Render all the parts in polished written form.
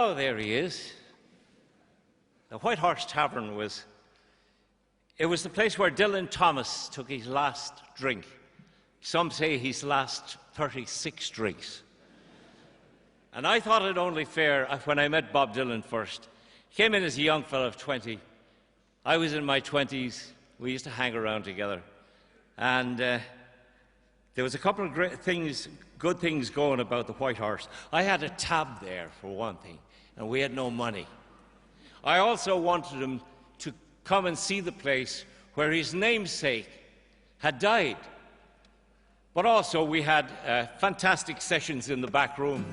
Oh, there he is. The White Horse Tavern was the place where Dylan Thomas took his last drink. Some say his last 36 drinks. And I thought it only fair when I met Bob Dylan first. He came in as a young fellow of 20. I was in my 20s. We used to hang around together. And there was a couple of good things going about the White Horse. I had a tab there, for one thing, and we had no money. I also wanted him to come and see the place where his namesake had died. But also we had fantastic sessions in the back room.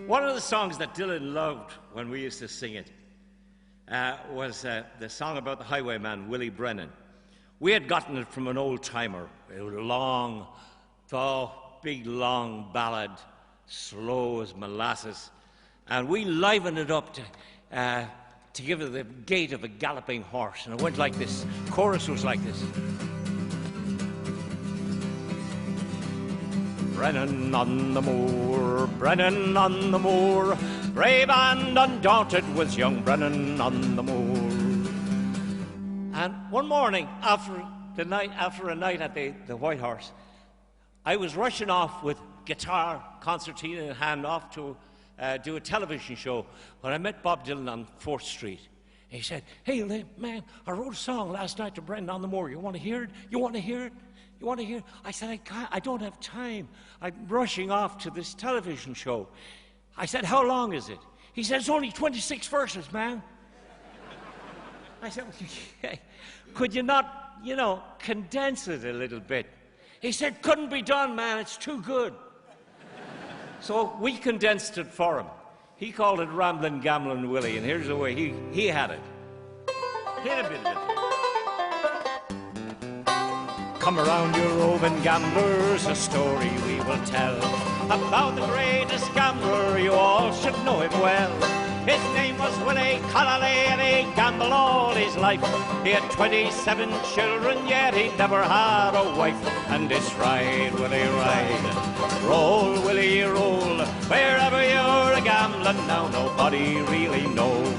One of the songs that Dylan loved when we used to sing it was the song about the highwayman, Willie Brennan. We had gotten it from an old-timer. It was a long, big, long ballad, slow as molasses. And we livened it up to give it the gait of a galloping horse. And it went like this. The chorus was like this. Brennan on the moor, Brennan on the moor, brave and undaunted was young Brennan on the moor. And one morning, after a night at the White Horse, I was rushing off with guitar, concertina in hand, off to do a television show when I met Bob Dylan on 4th Street. He said, "Hey, man, I wrote a song last night to Brendan on the Moor. You want to hear it? You want to hear it? You want to hear it?" I said, I don't have time. I'm rushing off to this television show. I said, "How long is it?" He said, "It's only 26 verses, man." I said, "Could you not, condense it a little bit?" He said, "Couldn't be done, man. It's too good." So we condensed it for him. He called it Ramblin' Gamblin' Willie, and here's the way he had it. Hit a bit of it. Come around, you roving gamblers, a story we will tell about the greatest gambler, you all should know him well. His name was Willie Connolly, and he gambled all his life. He had 27 children, yet he never had a wife. And this ride, Willie, ride, roll, Willie, roll, wherever you're a gambling now, nobody really knows.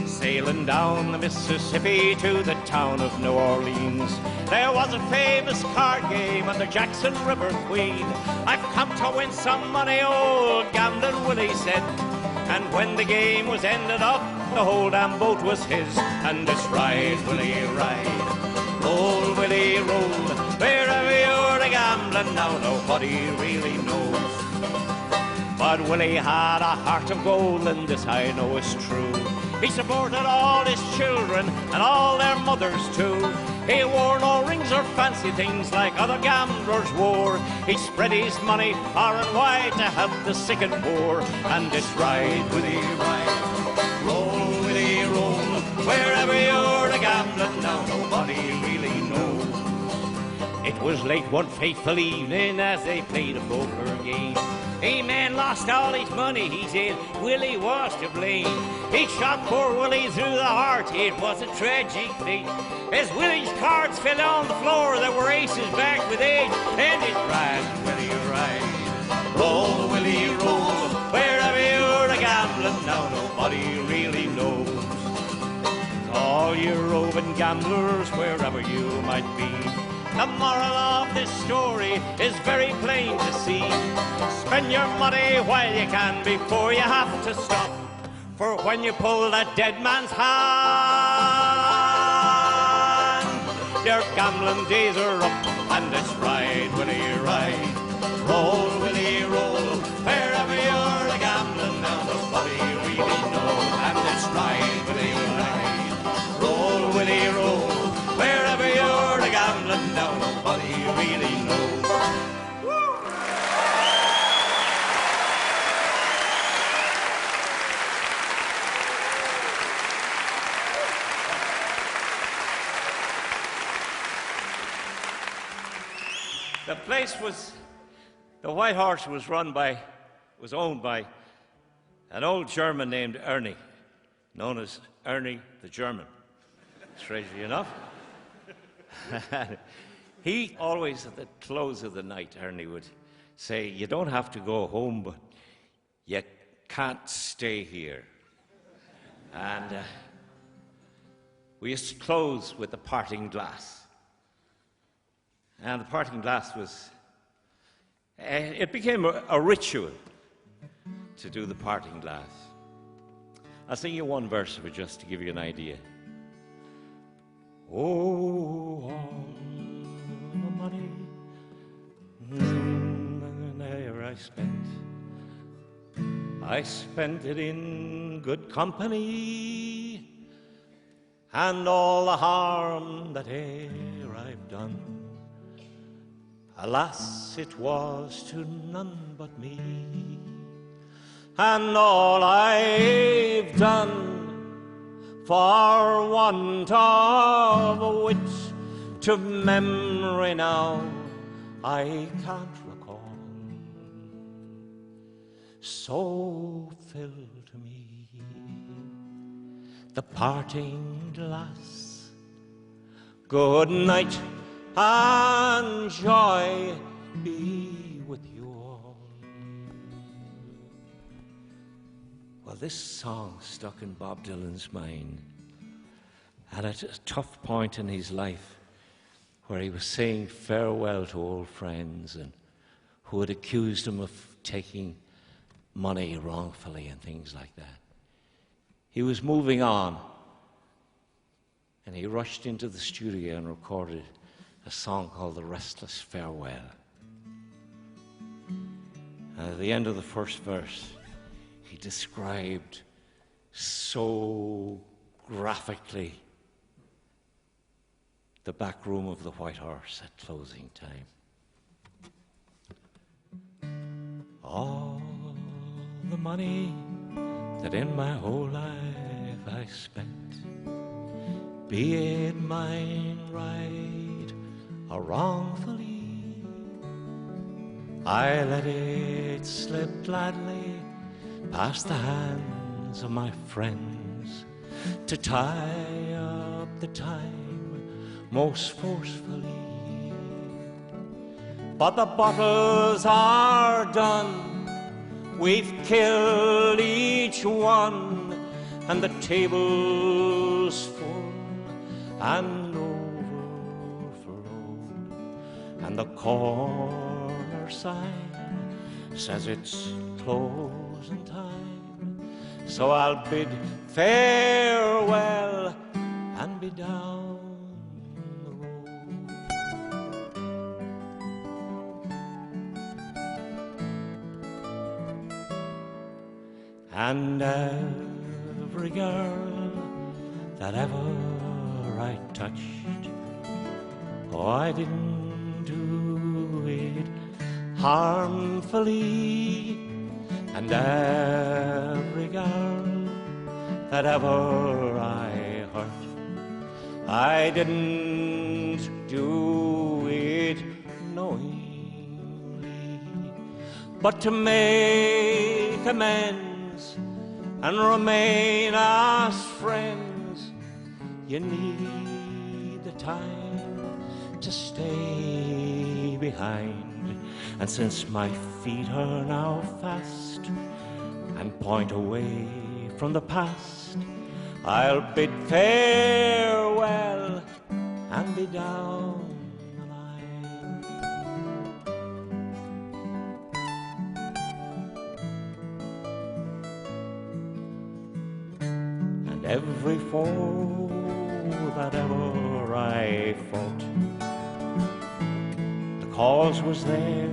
Sailing down the Mississippi to the town of New Orleans, there was a famous card game on the Jackson River Queen. "I've come to win some money," old Gambling Willie said. And when the game was ended up, the whole damn boat was his. And this ride, Willie, ride, roll, Willie, roll, wherever you're a gambling now, nobody really knows. But Willie had a heart of gold, and this I know is true. He supported all his children and all their mothers too. He wore no rings or fancy things like other gamblers wore. He spread his money far and wide to help the sick and poor. And this ride, Willie, ride, roll, Willie, roll, wherever you're a gambling now, nobody really knows. It was late one fateful evening as they played a poker game. A man lost all his money, he said Willie was to blame. He shot poor Willie through the heart, it was a tragic fate. As Willie's cards fell on the floor, there were aces back with eight. And it ride, Willie, ride, roll, Willie, roll, wherever you're a gambling now, nobody really knows. All you roving gamblers, wherever you might be, the moral of this story is very plain to see. Spend your money while you can before you have to stop. For when you pull that dead man's hand, your gambling days are up. And this ride, Willie, ride, roll, Willie, roll, wherever you're a gambling now, nobody really knows. And this ride, Willie, ride, roll, Willie, roll, wherever you're a gambling now, nobody really knows. The place the White Horse was owned by an old German named Ernie, known as Ernie the German, strangely enough. He always, at the close of the night, Ernie would say, "You don't have to go home, but you can't stay here. And we used to close with the parting glass. And the parting glass was, it became a ritual to do the parting glass. I'll sing you one verse of it just to give you an idea. Oh, all the money there I spent it in good company, and all the harm that e'er I've done, alas, it was to none but me. And all I've done for want of a wit to memory now I can't recall, so fill to me the parting glass. Good night and joy be with you all. Well, this song stuck in Bob Dylan's mind, and at a tough point in his life where he was saying farewell to old friends and who had accused him of taking money wrongfully and things like that. He was moving on, and he rushed into the studio and recorded a song called The Restless Farewell. And at the end of the first verse, he described so graphically the back room of the White Horse at closing time. All the money that in my whole life I spent, be it mine right or wrongfully, I let it slip gladly past the hands of my friends to tie up the time most forcefully. But the bottles are done, we've killed each one, and the table's full and overflowed, and the corner sign says it's closing time. So I'll bid farewell and be down the road. And every girl that ever I touched, oh, I didn't do it harmfully. And every girl that ever I hurt, I didn't do it knowingly. But to make amends and remain as friends, you need the time to stay behind. And since my feet are now fast and point away from the past, I'll bid farewell and be down the line. And every foe that ever I fought, the cause was there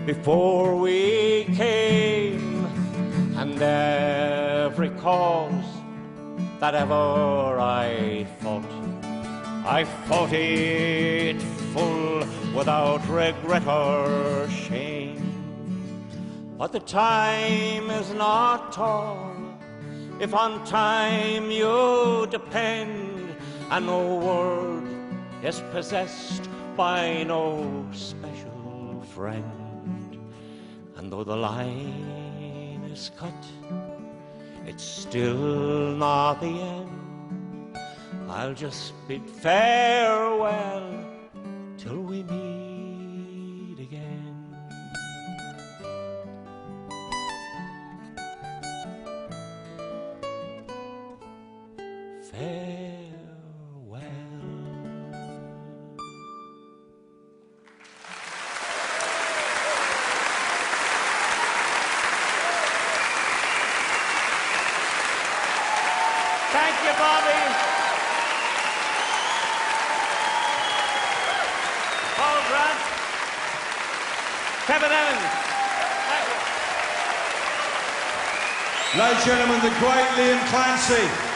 before we came, and every cause that ever I fought it full without regret or shame. But the time is not tall if on time you depend, and no word is possessed by no special friend. And though the line is cut, it's still not the end. I'll just bid farewell till we meet again. Kevin Evans. Ladies and gentlemen, the great Liam Clancy.